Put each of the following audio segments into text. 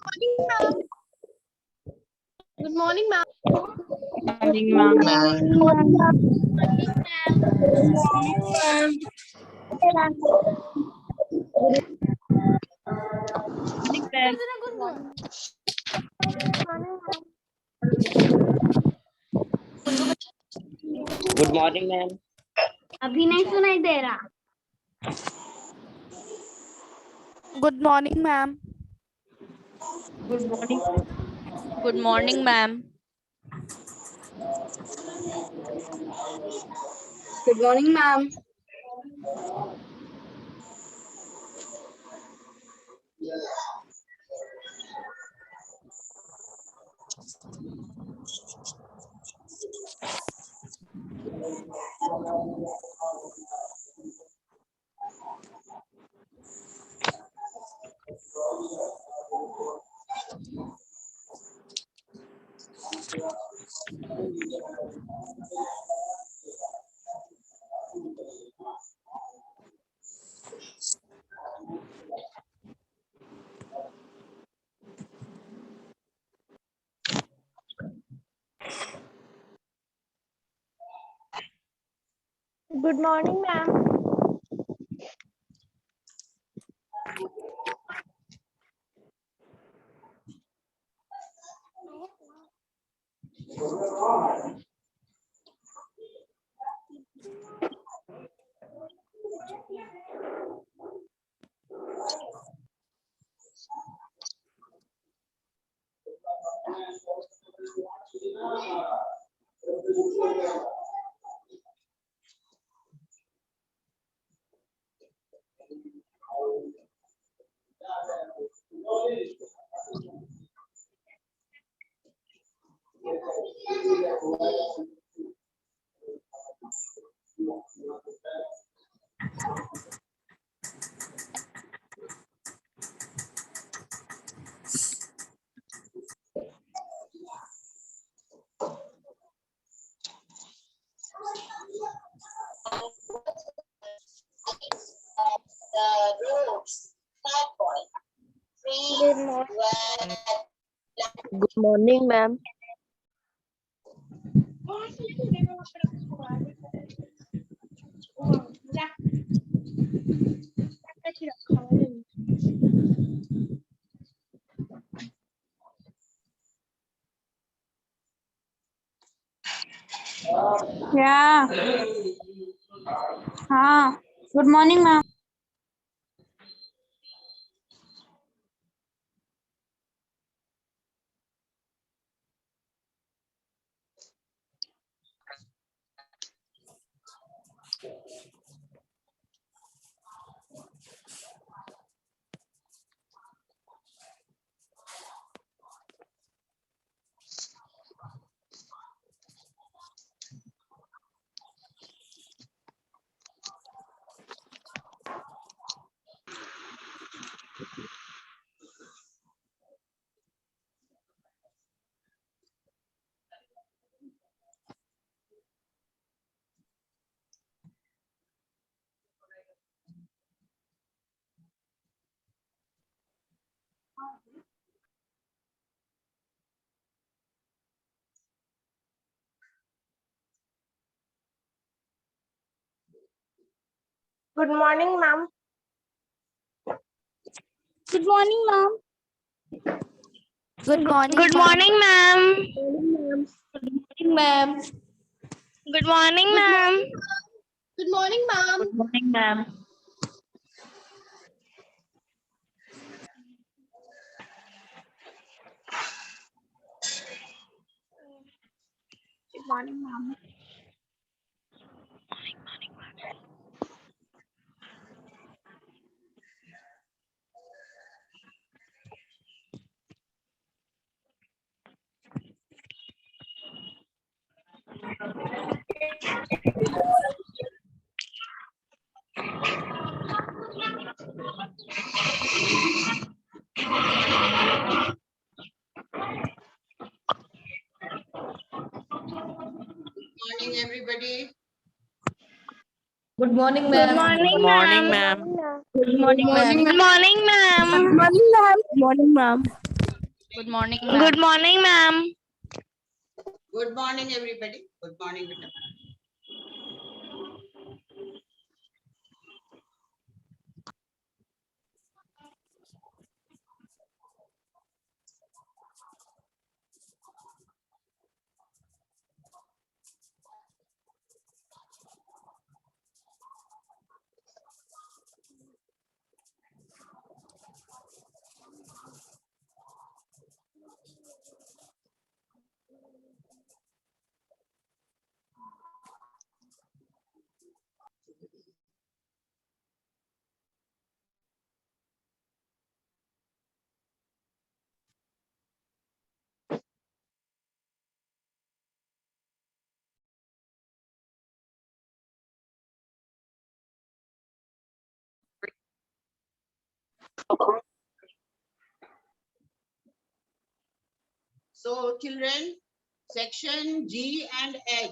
Good morning, ma'am. Morning, ma'am. Good morning ma'am. अभी नहीं सुनाई दे रहा। Good morning, ma'am. Good morning. Good morning, ma'am. Good morning ma'am. Good morning, ma'am. Good morning, ma'am. क्या? हाँ, good morning ma'am. Good morning, ma'am. Good morning ma'am. Good morning. Good morning, ma'am. Good morning, ma'am. Good morning, ma'am. Good morning, ma'am. Good morning, ma'am. Good morning ma'am. Morning, everybody. Good morning, Good ma'am. morning, Morning, ma'am. ma'am. Good morning, ma'am. Good morning, ma'am. Good morning, ma'am. Good morning, ma'am. Good morning, Good ma'am. morning, ma'am. Good morning, everybody. Good morning, beta. So, children, section G and H.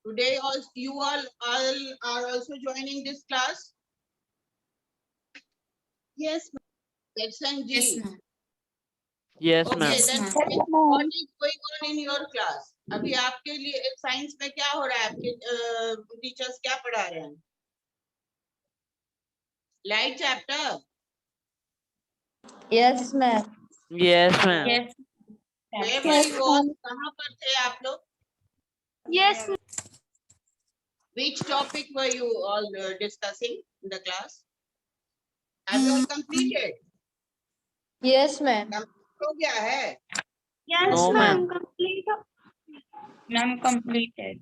Today, also, you all are also joining this class. Yes. Section G. Yes, ma'am. Yes, Okay, ma'am. then Yes, what is going on in your class? अभी आपके लिए science में क्या हो रहा है? आपके teachers क्या पढ़ा रहे हैं? Light chapter. Yes, ma'am. Yes, ma'am. Yes. Where were you all? कहाँ पर थे आप लोग? Yes, Which topic were you all discussing in the class? Have you all completed? Yes, ma'am. हो गया है? yes, No, ma'am. ma'am. Complete. Ma'am completed.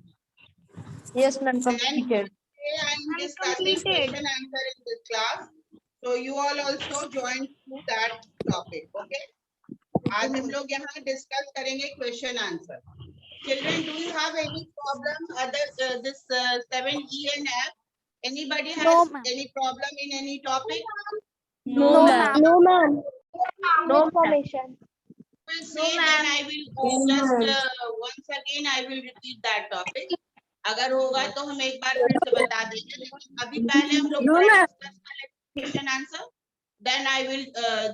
Yes, ma'am. Then Completed. today I am I'm discussing completed. question answer in this class. So you all also join to that topic. Okay? आज हम लोग यहाँ discuss करेंगे question answer. Children, do you have any problem other this 7E and F? Anybody has No, ma'am. any problem in any topic? No, ma'am. No, ma'am. No, information. Will say then I will just once again I will repeat that topic. अगर होगा तो हम एक बार फिर से बता देंगे, लेकिन अभी पहले हम लोग थोड़ा discuss कर लेते हैं question answer. Then I will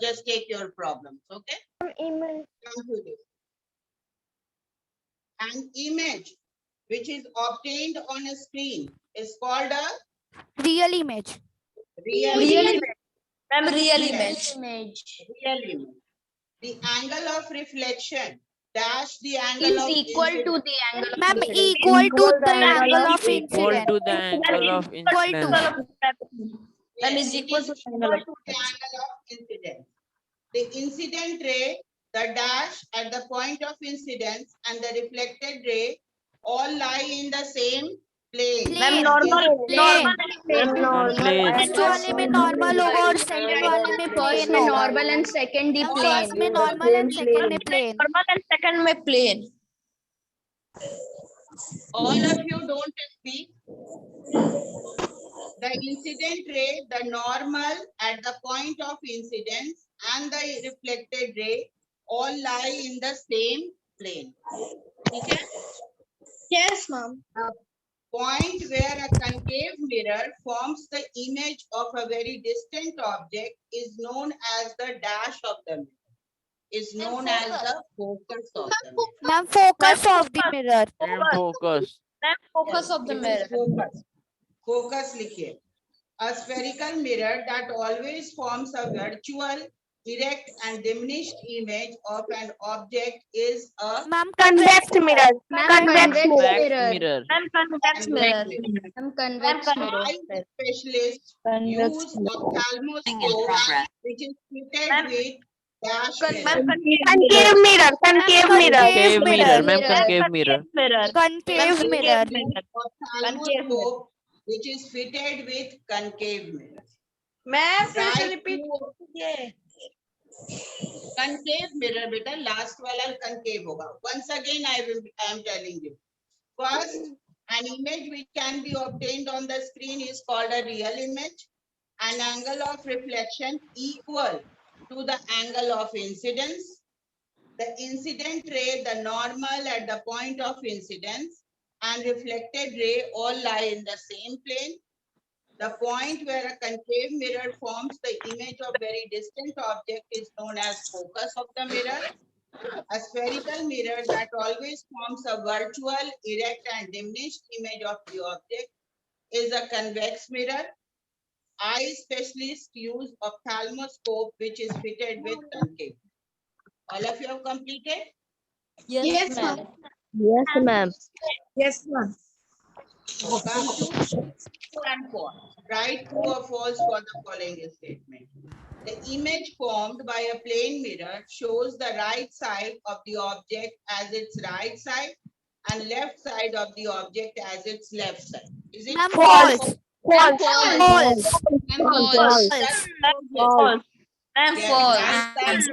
just take your problems. Okay? Email. Come to this. An image which is obtained on a screen is called a Real image. real Real image. image. Ma'am, real Yes. image. Real image. The angle of reflection dash the angle of Equal to incidence. the angle. Ma'am, of equal to the angle of Equal incidence. to the angle of Equal incidence. to. Ma'am, Yes, is it equal is to equal angle of to the angle of incidence. The incident ray, the dash at the point of incidence, and the reflected ray all lie in the same plane. Plane. normal. Plane. Ma'am, please. First वाले में normal होगा और second वाले में First plane में होगा. normal and second the Ma'am, plane. first में normal and second में plane. Normal and second में plane. All of you don't speak. The incident ray, the normal at the point of incidence, and the reflected ray all lie in the same plane. Okay? Yes, ma'am. A point where a concave mirror forms the image of a very distant object is known as the dash of the mirror. Is known as the focus of the mirror. Ma'am, focus of the mirror. And focus. Focus of the It is mirror. Focus. Focus लिखिए. A spherical mirror that always forms a virtual, erect and diminished image of an object is a Ma'am, Convex mirror. Convex Mirror. Convex mirror. Convex mirror. Eye specialists use ophthalmoscope, which is fitted with dash mirror. Concave mirror. Concave mirror. Concave mirror. Ma'am, concave mirror. concave mirror. Ophthalmoscope, which is fitted with concave mirror. Ma'am, Concave mirror, beta, last वाला concave होगा. Once again, I am telling you. First, an image which can be obtained on the screen is called a real image. An angle of reflection equal to the angle of incidence. The incident ray, the normal at the point of incidence, and reflected ray all lie in the same plane. The point where a concave mirror forms the image of very distant object is known as focus of the mirror. A spherical mirror that always forms a virtual, erect and diminished image of the object is a convex mirror. Eye specialists use ophthalmoscope which is fitted with concave. All of you have completed? Yes, ma'am. Yes, ma'am. Yes, ma'am. Come to true and false. Write true or false for the following statement. The image formed by a plane mirror shows the right side of the object as its right side and left side of the object as its left side. Is it Ma'am, true? false. False. False. False. False. Yes, right side is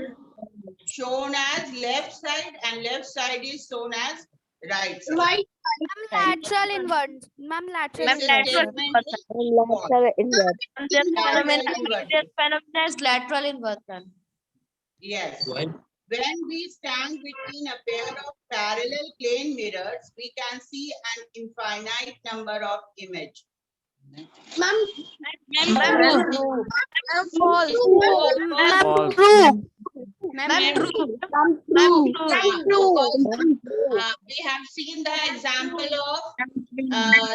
shown as left side and left side is shown as right side. Right. Lateral inward. Ma'am, lateral This inward. statement is false. Lateral inward. Lateral inverted. Phenomenon lateral inversion. Yes. When we stand between a pair of parallel plane mirrors, we can see an infinite number of images. Ma'am. False. False. True. Ma'am, true. We have seen the example of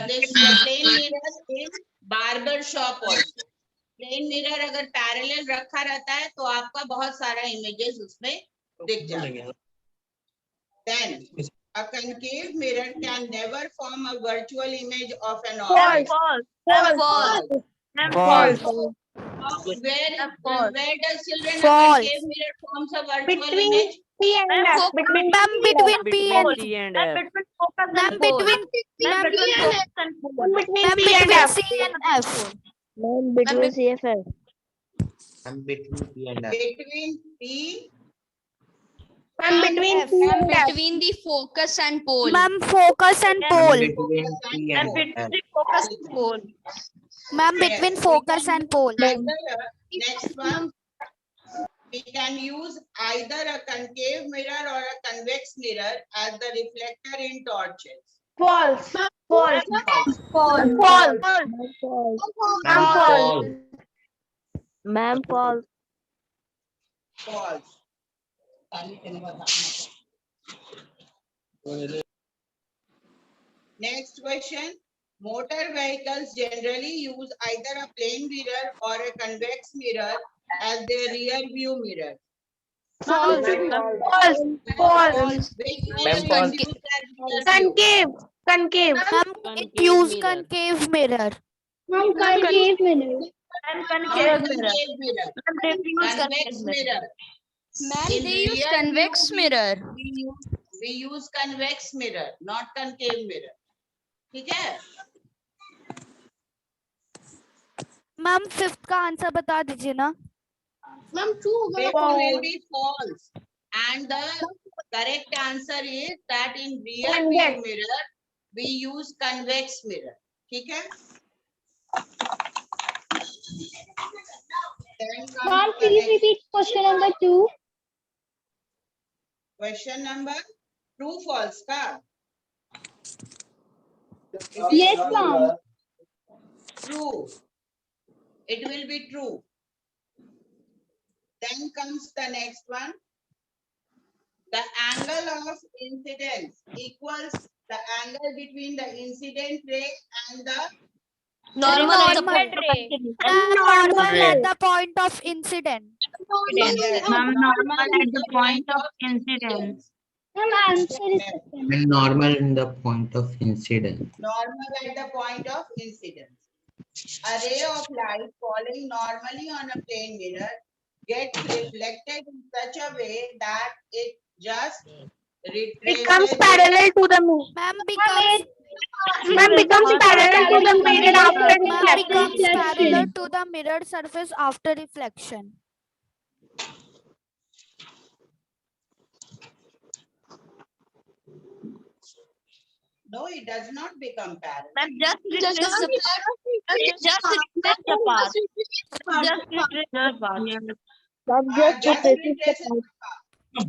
this plane mirror in barber shop also. Plane mirror अगर parallel रखा रहता है तो आपका बहुत सारा images उसमें दिख जाएगा. Then a concave mirror can never form a virtual image of an object. False. Where does children a False. concave mirror forms a virtual image? Ma'am, between P and T and F. Ma'am, between C and F. Ma'am, between CFF. Between P Between Between the focus and pole. Ma'am, focus and pole. Focus and pole. Ma'am, between focus and pole. Next one, we can use either a concave mirror or a convex mirror as the reflector in torches. False. False. False. False. Ma'am, false. False. Next question. Motor vehicles generally use either a plane mirror or a convex mirror as their rear view mirror. False. Which Ma'am, one false. is used as rear view? Concave. Ma'am, it use concave mirror. Concave mirror. Not concave mirror. Convex mirror. Ma'am, In they use rear convex view, mirror. We use convex mirror, not concave mirror. ठीक है? Ma'am fifth का answer बता दीजिए ना. Ma'am, true. It will be false. And the correct answer is that in rear view mirror, we use convex mirror. ठीक है? Then comes Ma'am, the please next repeat question number 2. question number. True, false का? Yes, ma'am. True. It will be true. Then comes the next one. The angle of incidence equals the angle between the incident ray and the Normal at the point. Normal at the point of incident. Ma'am, normal at the point of incidence. Ma'am, answer is And normal in the point of incidence. normal at the point of incidence. A ray of light falling normally on a plane mirror gets reflected in such a way that it just retraces. parallel to the moon. Ma'am becomes parallel to the mirror after ma'am becomes parallel to the mirror surface after reflection. No, it does not become parallel. Ma'am, just retrace the path. Just retrace the path. Just retraces the path.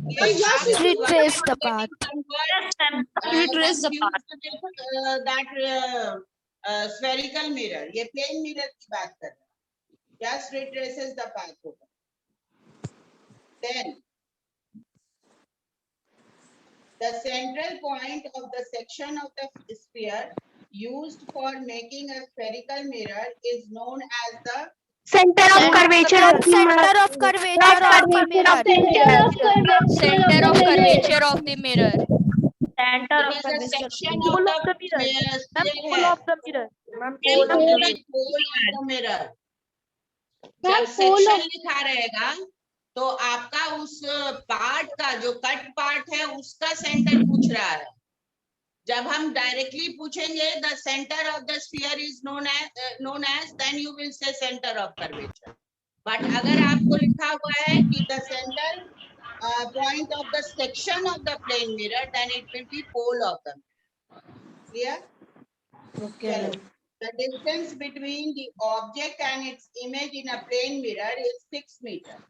Yes, Just retrace the path. convert Retrace the path. that spherical mirror, ये plain mirror की बात कर रहा है, just retraces the path होगा. Then the central point of the section of the sphere used for making a spherical mirror is known as the Center of curvature of the mirror. Center of curvature of the mirror. Center of curvature of the mirror. Center it of is a curvature. section Pole of of the mirror. Ma'am, sphere pole है. of the mirror. Ma'am, It pole of the is mirror. the pole of the mirror. जब section लिखा रहेगा तो आपका उस part का जो cut part है उसका सेंटर पूछ रहा है. जब हम डायरेक्टली पूछेंगे the centre of the sphere is known as then you will say centre of curvature. But अगर आपको लिखा हुआ है कि the centre point of the section of the plane mirror then it will be pole of the. Clear? चलो. The distance between the object and its image in a plane mirror is 6 meters.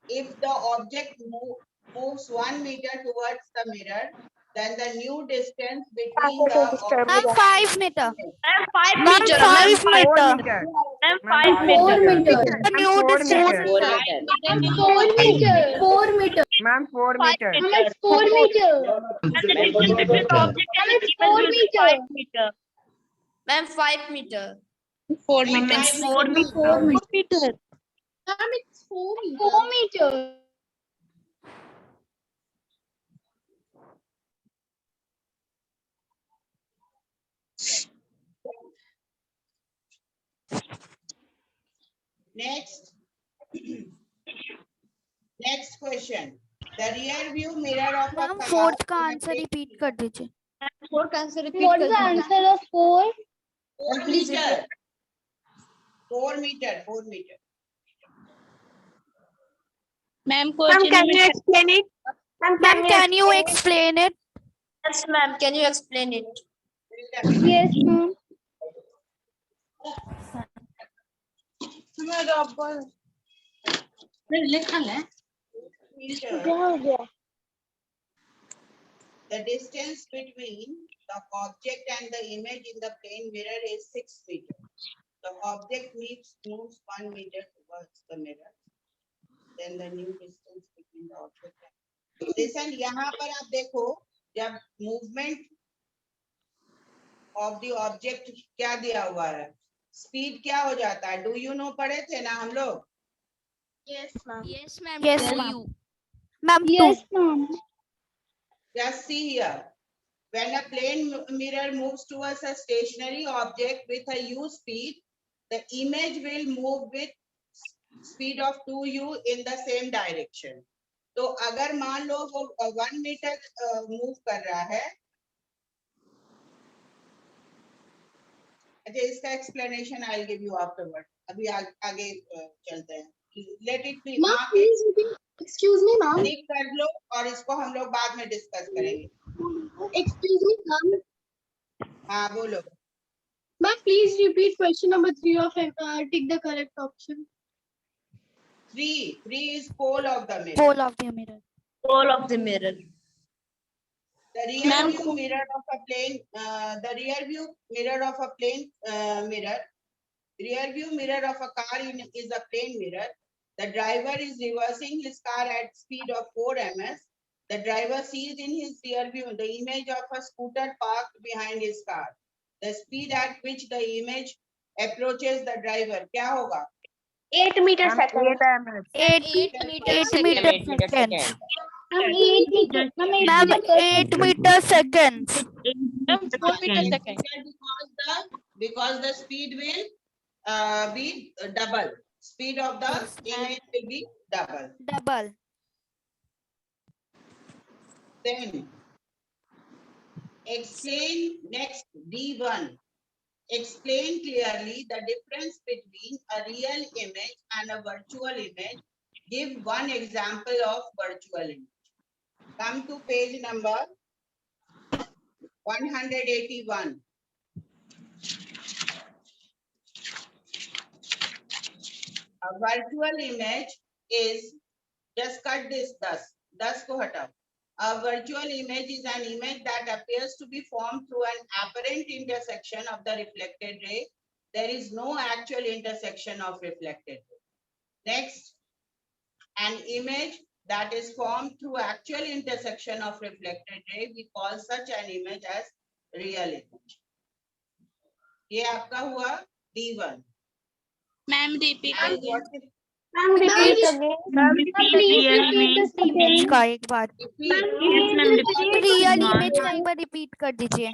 If the object moves 1 meter towards the mirror, then the new distance between the object Ma'am, 5 meter. Ma'am, 5 Ma'am, meter. 5 meter. Ma'am, 5 meter. The new distance. 4 meter. 4 meter. Ma'am, 4 meter. Ma'am, it's 4 meter. And the distance between the object and its Four image is meter. 5 meter. Ma'am, 5 meter. 4 meter. 4 meter. 4 meter. Ma'am, it's 4 meter. 4 meter. Next. Next question. The rear view mirror of a Ma'am, car. fourth का answer repeat कर दीजिए. Fourth answer repeat. What is the answer of 4? 4 Please meter. 4 meter. 4 meter. Ma'am, Can you explain it? Ma'am, can you explain it? Yes, ma'am. Can you explain it? Yes, ma'am. Meter. The distance between the object and the image in the plane mirror is 6 meters. The object moves 1 meter towards the mirror. Then the new distance between the object and. Listen, यहाँ पर आप देखो जब movement of the object क्या दिया हुआ है, speed क्या हो जाता है? Do you know पढ़े थे ना हम लोग? Yes, ma'am. Yes, ma'am. Yes, Tell ma'am. you. Ma'am, 2. Yes, ma'am. Just see here. When a plane mirror moves towards a stationary object with a u speed, the image will move with speed of 2u in the same direction. तो अगर मान लो वो 1 metre move कर रहा है, अच्छा इसका explanation I'll give you afterward. अभी आगे चलते हैं. Let it be. Ma'am, please repeat. Excuse me, ma'am. ठीक कर लो और इसको हम लोग बाद में डिस्कस करेंगे. Excuse me, ma'am. हाँ बोलो. Ma'am, please repeat question number 3 of take the correct option. 3 is pole of the mirror. Pole of the mirror. Pole of the mirror. The rear view mirror of a plane, rear view mirror of a car is a plane mirror. The driver is reversing his car at speed of 4 ms. The driver sees in his rear view the image of a scooter parked behind his car. The speed at which the image approaches the driver क्या होगा? 8 meter second. 8 meter seconds. Ma'am, 8 meter. Ma'am, 8 meter seconds. 4 meter second. Because the speed will be double. Speed of the image will be double. Double. Then explain next D1. Explain clearly the difference between a real image and a virtual image. Give one example of virtual image. Come to page number 181. A virtual image is, just cut this 10 को हटाओ. A virtual image is an image that appears to be formed through an apparent intersection of the reflected ray. There is no actual intersection of reflected ray. Next, an image that is formed through actual intersection of reflected ray, we call such an image as real image. ये आपका हुआ D1. Ma'am, repeat And again. what if Repeat real image. Image का एक बार if we Yes, ma'am. Repeat. Real image का एक बार repeat कर दीजिए.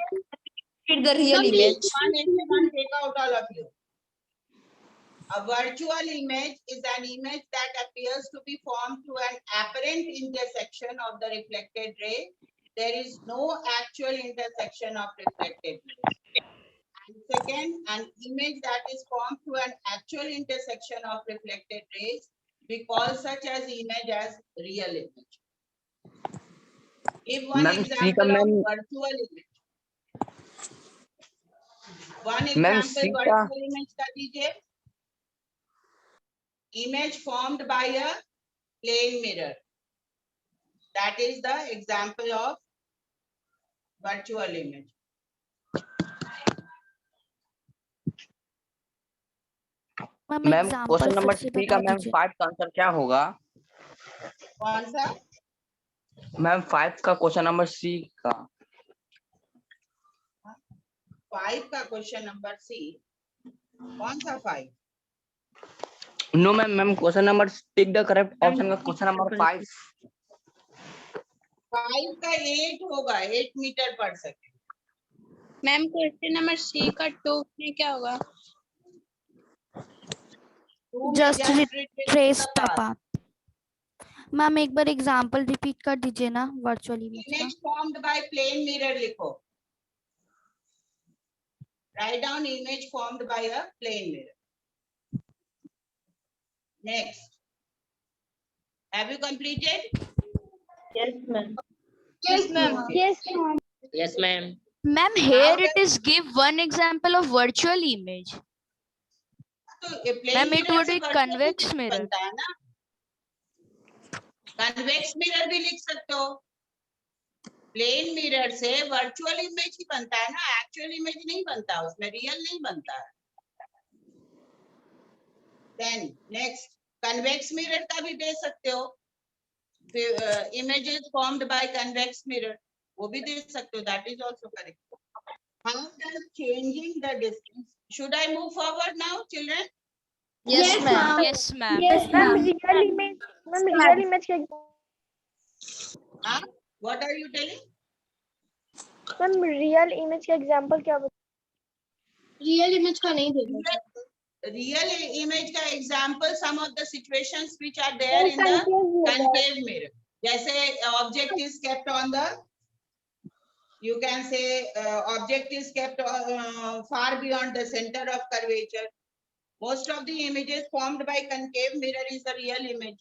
The real image. one take out all of you. A virtual image is an image that appears to be formed through an apparent intersection of the reflected ray. There is no actual intersection of reflected rays. And second, an image that is formed through an actual intersection of reflected rays, we call such as image as real image. Give one example of virtual image. One example virtual image का दीजिए. Image formed by a plane mirror. That is the example of virtual image. Ma'am question number 3 का ma'am 5 का answer क्या होगा? कौन सा? Ma'am 5 का question number C का 5 का क्वेश्चन नंबर सी. कौन सा 5? No ma'am question number tick the correct option का क्वेश्चन नंबर 5. 5 का 8 होगा, 8 metre per second. Ma'am, question number C का 2 में क्या होगा? Just trace the path. Ma'am एक बार एग्जांपल रिपीट कर दीजिए ना वर्चुअल इमेज का. Image formed by plane mirror लिखो. Write down image formed by a plane mirror. Next. Have you completed? Yes, ma'am. Yes, ma'am. Yes, ma'am. Ma'am, here it is give one example of virtual image. तो ये plane Ma'am, it mirror would से be virtual convex image mirror. बनता है ना. Convex mirror भी लिख सकते हो. प्लेन मिरर से वर्चुअल इमेज ही बनता है ना, एक्चुअल इमेज नहीं बनता, उसमें रियल नहीं बनता है. देन नेक्स्ट, कन्वेक्स मिरर का भी दे सकते हो. Images formed by convex mirror, वो भी दे सकते हो. That is also correct. How does changing the distance? Should I move forward now children? Yes, ma'am. Yes, ma'am. Ma'am, real image का what are you telling? Ma'am real image का example क्या बता? Real image का नहीं दे रहे. Real image का example, some of the situations which are there in the concave mirror. जैसे object is kept on the, you can say object is kept far beyond the center of curvature. Most of the images formed by concave mirror is the real image.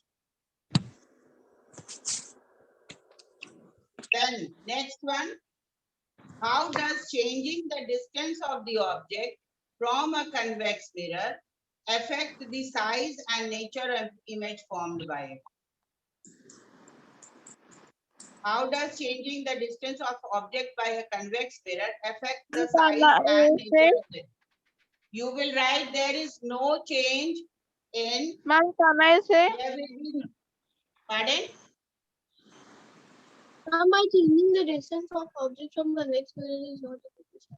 Then next one, how does changing the distance of the object from a convex mirror affect the size and nature of image formed by it? How does changing the distance of object by a convex mirror affect the size and nature of it? You will write there is no change in. Ma'am can I say? There will be. Pardon? Ma'am, by changing the distance of object from the next mirror is not a question.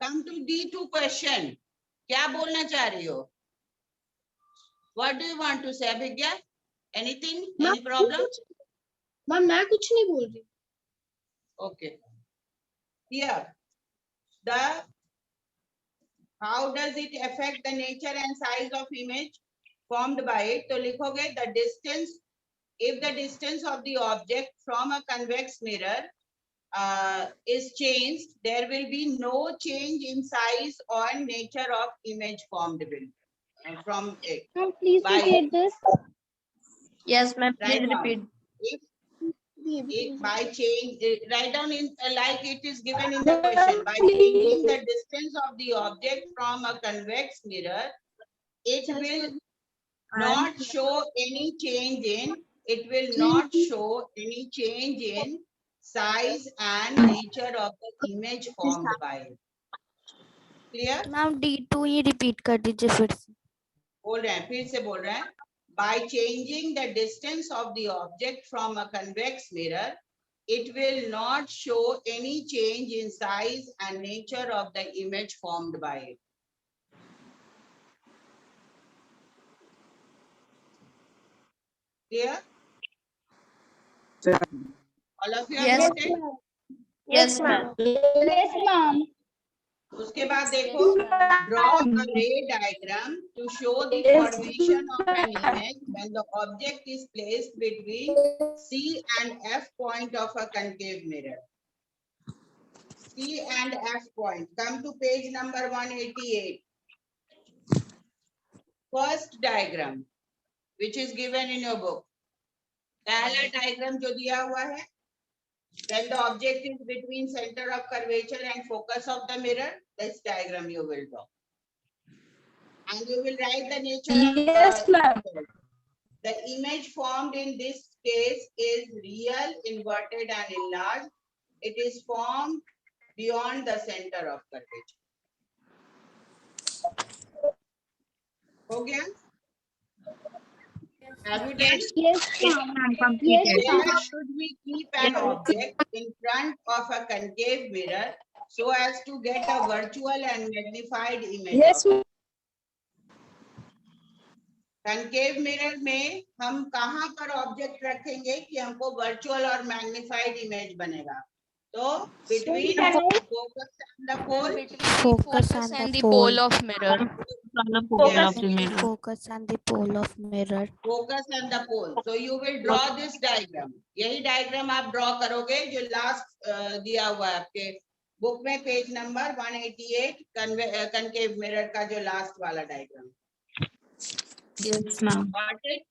Come to D2 question. क्या बोलना चाह रही हो? What do you want to say, Abhigya? Anything? Any problem? Ma'am मैं कुछ नहीं बोल रही. Okay. Here, how does it affect the nature and size of image formed by it? तो लिखोगे the distance. If the distance of the object from a convex mirror is changed, there will be no change in size or nature of image formed from it. Ma'am, please By repeat this. Yes, ma'am. Right Please now. repeat. By change, write down in like it is given in the question. By changing the distance of the object from a convex mirror, it will not show any change in, it will not show any change in size and nature of the image formed by it. Clear? Ma'am D2 he repeat कर दीजिए फिर से. बोल रहे हैं, फिर से बोल रहे हैं. By changing the distance of the object from a convex mirror, it will not show any change in size and nature of the image formed by it. Clear? All of you Yes. understand? Yes, ma'am. Yes, ma'am. उसके बाद देखो, draw a ray diagram to show the formation of an image when the object is placed between C and F point of a concave mirror. C and F point. Come to page number 188. First diagram, which is given in your book. पहला diagram जो दिया हुआ है, when the object is between center of curvature and focus of the mirror, this diagram you will draw. And you will write the nature of the image formed in this case is real, inverted and enlarged. It is formed beyond the center of curvature. हो गया? Have you done? Yes, ma'am. Completed. Where should we keep an object in front of a concave mirror so as to get a virtual and magnified image? Yes, concave mirror में हम कहाँ पर object रखेंगे कि हमको virtual और magnified image बनेगा? तो between focus and the pole. Focus And the pole of mirror. On the pole of the mirror. Focus and the pole of mirror. Focus and the pole. So you will draw this diagram. यही diagram आप draw करोगे जो last दिया हुआ है आपके book में page number 188 concave mirror का जो last वाला diagram. Yes, ma'am. Got it?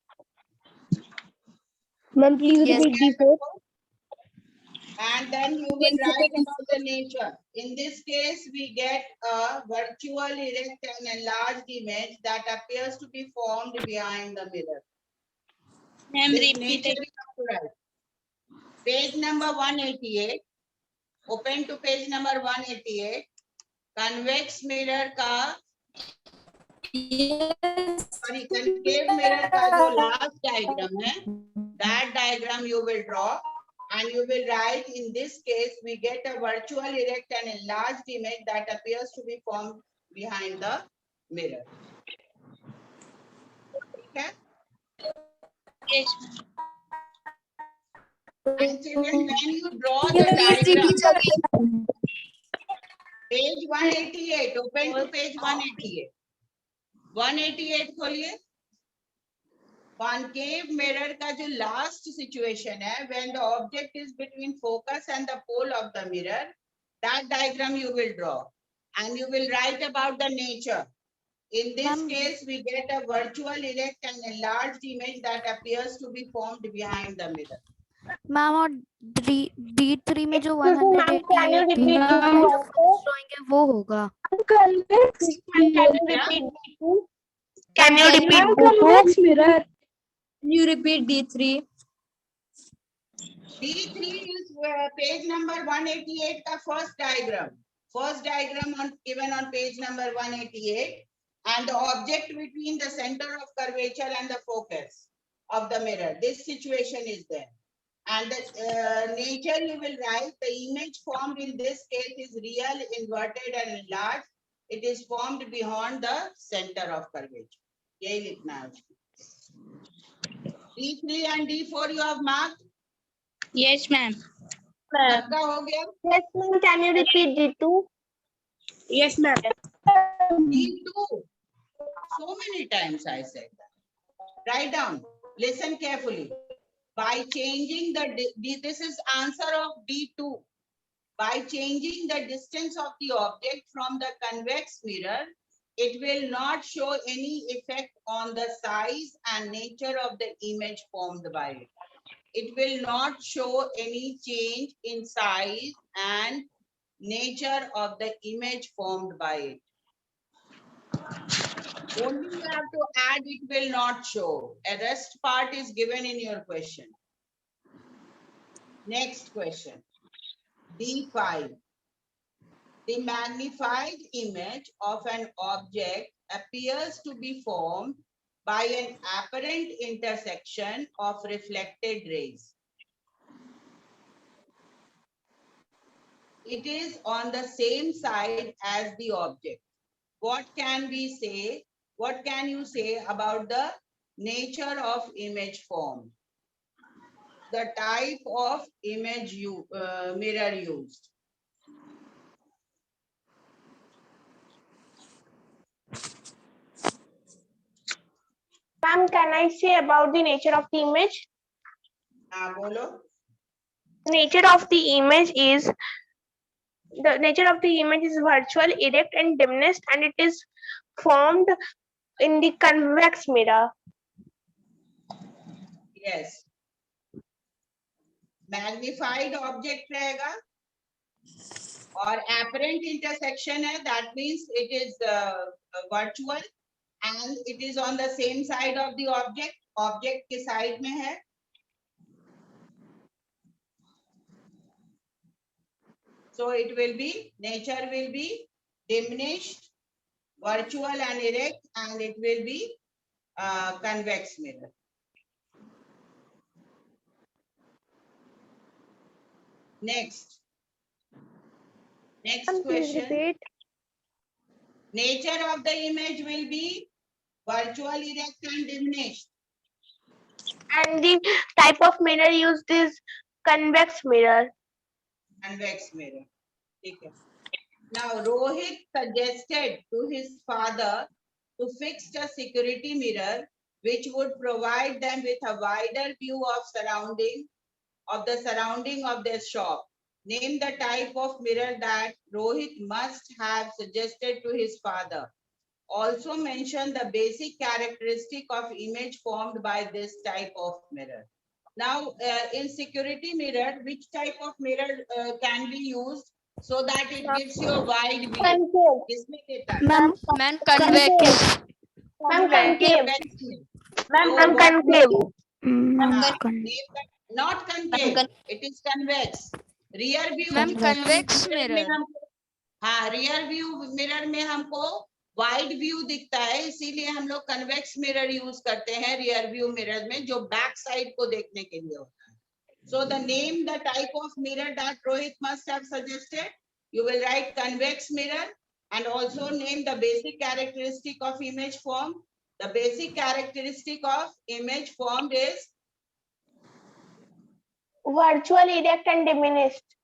Ma'am, please Yes, repeat before. And then you will write about the nature. In this case, we get a virtual, erect and enlarged image that appears to be formed behind the mirror. This nature is accurate. Page number 188. Open to page number 188. Convex mirror का sorry, concave mirror का जो last diagram है, that diagram you will draw. And you will write, in this case, we get a virtual, erect and enlarged image that appears to be formed behind the mirror. Okay? Yes. And children, when you draw the diagram, page 188, open to page 188. 188 खोलिए. Concave mirror का जो last situation है, when the object is between focus and the pole of the mirror, that diagram you will draw. And you will write about the nature. In this case, we get a virtual, erect and enlarged image that appears to be formed behind the mirror. Ma'am और D3 में जो Ma'am, 188 can you repeat drawing है वो होगा. Can you repeat convex mirror? You repeat D3. D3 is page number 188 का first diagram. First diagram given on page number 188. And the object between the center of curvature and the focus of the mirror. This situation is there. And the nature you will write, the image formed in this case is real, inverted and enlarged. It is formed beyond the center of curvature. यही लिखना है. D3 and D4 you have marked? Yes, ma'am. सबका हो गया? Yes, ma'am. Can you repeat D2? Yes, ma'am. D2. So many times I said that. Write down. Listen carefully. By changing this is answer of D2. By changing the distance of the object from the convex mirror, it will not show any effect on the size and nature of the image formed by it. It will not show any change in size and nature of the image formed by it. Only you have to add, it will not show. A rest part is given in your question. Next question. D5. The magnified image of an object appears to be formed by an apparent intersection of reflected rays. It is on the same side as the object. What can we say? What can you say about the nature of image formed? The type of image mirror used. Ma'am, can I say about the nature of the image? Bolo. Nature of the image is virtual, erect, and diminished, and it is formed in the convex mirror. Yes. Magnified object रहेगा और apparent intersection है, that means it is virtual and it is on the same side of the object. Object के side में है. So it will be, nature will be diminished, virtual and erect, and it will be convex mirror. Next question. Nature of the image will be virtual, erect, and diminished. And the type of mirror used is convex mirror. Convex mirror. Okay. Now, Rohit suggested to his father to fix a security mirror which would provide them with a wider view of the surrounding of their shop. Name the type of mirror that Rohit must have suggested to his father. Also mention the basic characteristic of image formed by this type of mirror. Now, in security mirror, which type of mirror can be used so that it gives you a wide view? Concave. Ma'am, Convex. Ma'am, concave. Ma'am, Concave. not concave. It is convex. Rear view. Ma'am, convex mirror. हाँ, rear view mirror में हमको wide view दिखता है, इसीलिए हम लोग convex mirror use करते हैं रियर व्यू मिरर में, जो बैक साइड को देखने के लिए होता है. So the name the type of mirror that Rohit must have suggested. You will write convex mirror and also name the basic characteristic of image form. The basic characteristic of image formed is virtual, erect, and diminished.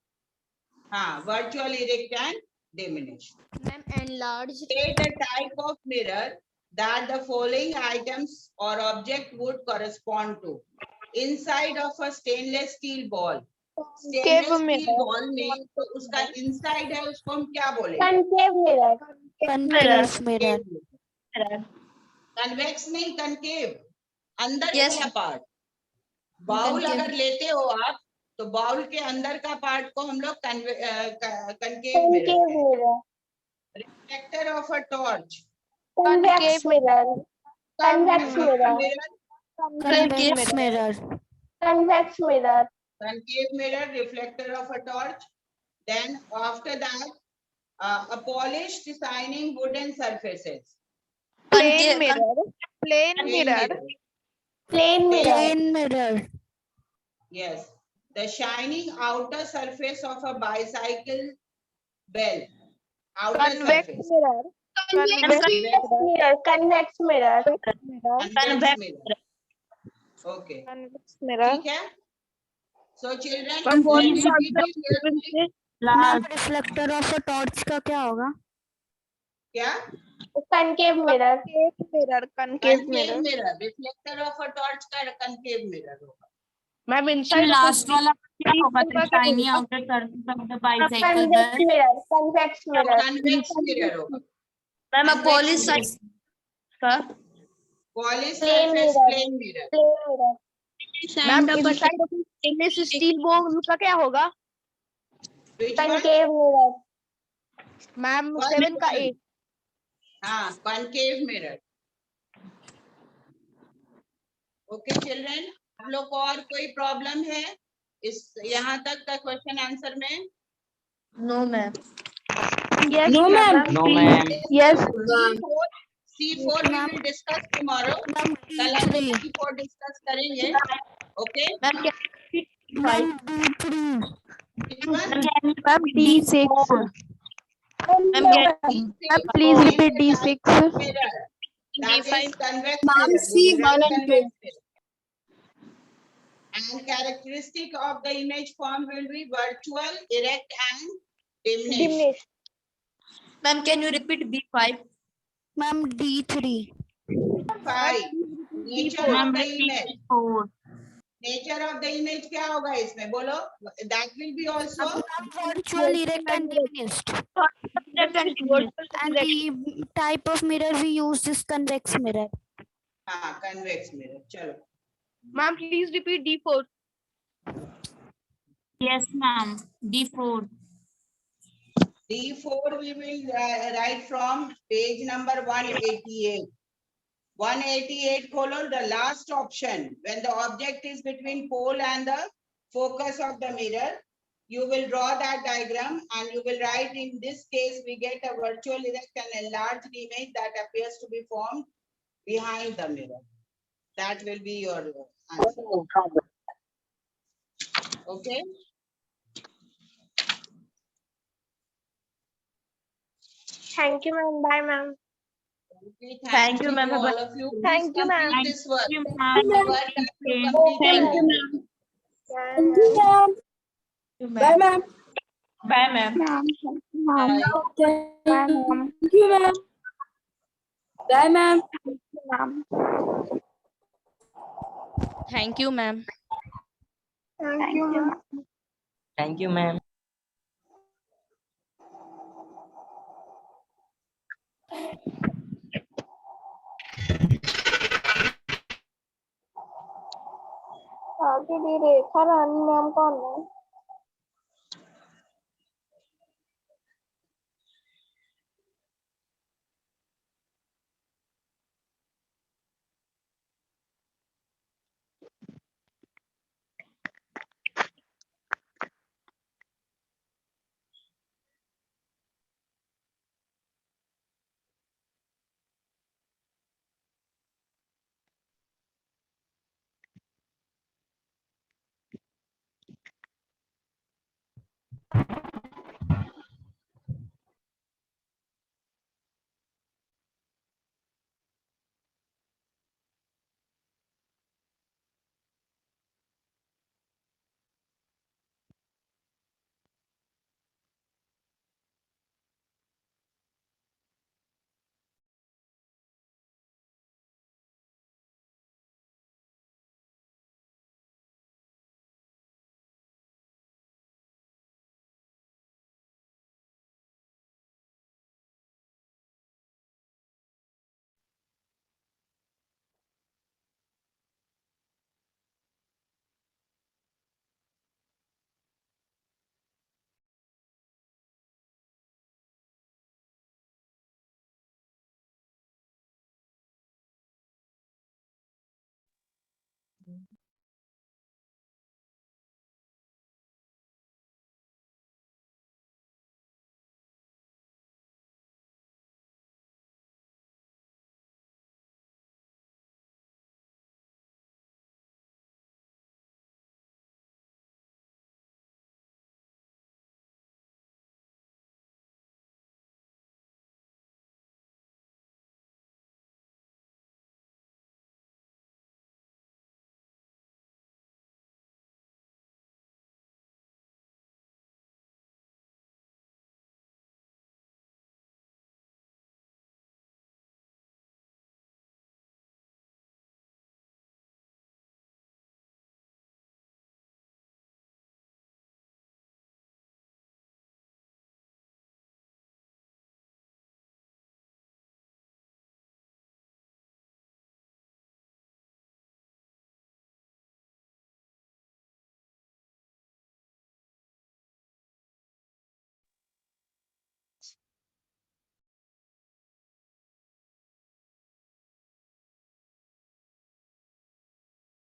Virtual, erect, and diminished. Ma'am, enlarged. State the type of mirror that the following items or object would correspond to. Inside of a stainless steel ball. Stainless steel ball में तो उसका inside है, उसको हम क्या बोलेंगे? Concave mirror. Convex mirror. Convex नहीं, concave. अंदर Yes. वाला part. Bowl Concave. अगर लेते हो आप, तो बाउल के अंदर का पार्ट को हम लोग concave mirror. Reflector of a torch. Convex mirror. Convex mirror. Convex mirror. Convex mirror. Concave mirror, reflector of a torch. Then after that, a polished shining wooden surfaces. Plain mirror. Plain mirror. Plain mirror. Plain mirror. Yes. The shining outer surface of a bicycle bell. Outer surface. mirror. Convex mirror. Convex mirror. Convex mirror. Okay. Convex mirror. ठीक है? So children, Ma'am, reflector of a torch का क्या होगा? क्या? Concave mirror. Concave mirror. Reflector of a torch का concave mirror होगा. Ma'am, last वाला क्या होगा? The shiny outer surface of the bicycle convex bell. mirror. Convex mirror. Convex mirror होगा. Ma'am, a Convex polished mirror. Polished Plain surface, mirror. plain mirror. Plain mirror. Ma'am, stainless steel bowl का क्या होगा? Which one? Concave mirror. Ma'am, Concave 7 का 8. हाँ, concave mirror. Okay children, आप लोग को और कोई प्रॉब्लम है इस यहाँ तक का क्वेश्चन आंसर में? No ma'am. Yes, No, ma'am. No, ma'am. Yes. C4 we will discuss tomorrow. Ma'am, कल हम लोग D3. C4 डिस्कस करेंगे. Okay Ma'am, Ma'am, D3. which one? ma'am, D6. Ma'am, please repeat D6. Mirror. That is convex Ma'am, mirror. C We will write 1 and 2. convex mirror. And characteristic of the image form will be virtual, erect, and diminished. Ma'am, can you repeat B5? Ma'am, D3. 5. Nature of Number the image. 4. Nature of the image क्या होगा इसमें बोलो? That will be also Virtual, erect, and diminished. And the type of mirror we use is convex mirror. convex mirror. चलो. Ma'am, please repeat D4. Yes, ma'am. D4. D4 we will write from page number 188. 188 खोलो, the last option. When the object is between pole and the focus of the mirror, you will draw that diagram and you will write, in this case we get a virtual erect and enlarged image that appears to be formed behind the mirror. That will be your answer. Okay. Thank you, ma'am. Bye, ma'am. Okay, Thank you, to ma'am. all of you. Thank Please you, ma'am. complete this work. You, ma'am. Work has to Thank complete you, it. Thank you, ma'am. Bye, ma'am. Bye, ma'am. Bye. Thank you, ma'am. Bye, ma'am. Thank you, ma'am. Thank you, ma'am. Thank you, ma'am. आगे भी रेखा रानी ma'am कौन है?